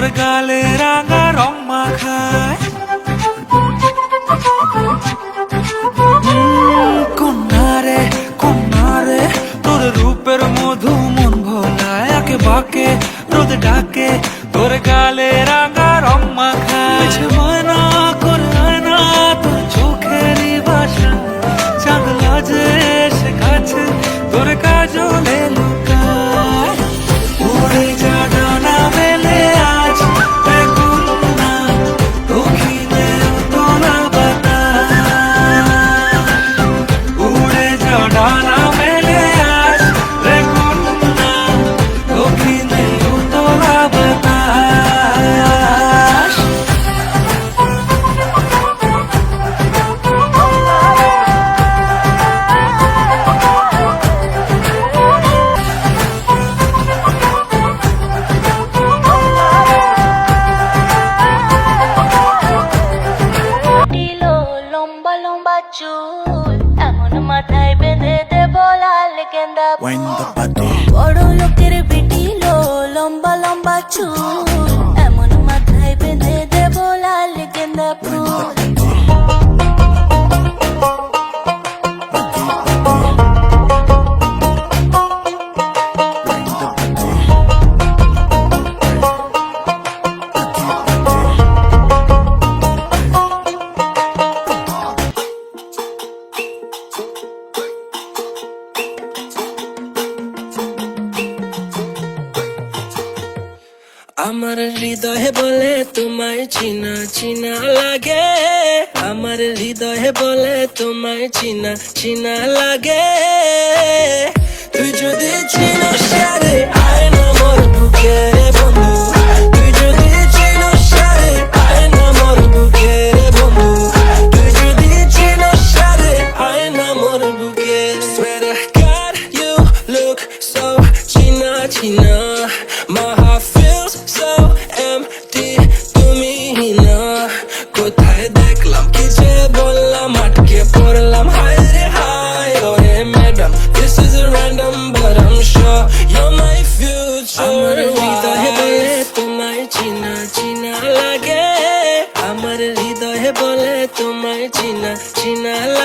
তোর গালে রাঙা রং মাখায়। কন্যারে কন্যারে তোর রূপের মধু মন ভোলায়, আঁকে বাঁকে রোদ ডাকে তোর গালে রাঙা রং মাখায়। ময়না করে আয়না তোর চোখেরই ভাষা, চাঁদ লাজে এসে কাছে তোর কাজলে লুকায়। উড়ে যা ডানা মেলে আজ রে কন্যা, দক্ষিণে তোলা বাতাস। উড়ে যা ডানা মেলে আজ রে কন্যা, দক্ষিণে তোলা বাতাস। দিলো লম্বা লম্বা চুল, এমন মাথায় বেঁধে দেব লাল গেন্দা Wind the ফুল। body. বড় লোকের বিটিলো লম্বা লম্বা চুল, এমন মাথায় বেঁধে দেব লাল গেন্দা ফুল। আমার হৃদয়ে বলে তোমায় চিনা চিনা লাগে, আমার হৃদয়ে বলে তোমায় চিনা চিনা লাগে। তুই যদি চিনস রে আয় না মোর বুকে বন্ধু, তুই যদি চিনস রে আয় না মোর বুকে বন্ধু, তুই যদি চিনস রে আয় না মোর বুকে। Swear to God you look so চিনা চিনা, my heart feels so empty তুমি না। কোথায় দেখলাম কি যে বললাম, আটকে পড়লাম হায় রে হায়। ওরে madam this is a random but I'm sure you're my future. আমার হৃদয়ে বলে তোমায় চিনা চিনা লাগে, আমার হৃদয়ে বলে তোমায় চিনা চিনা লাগে।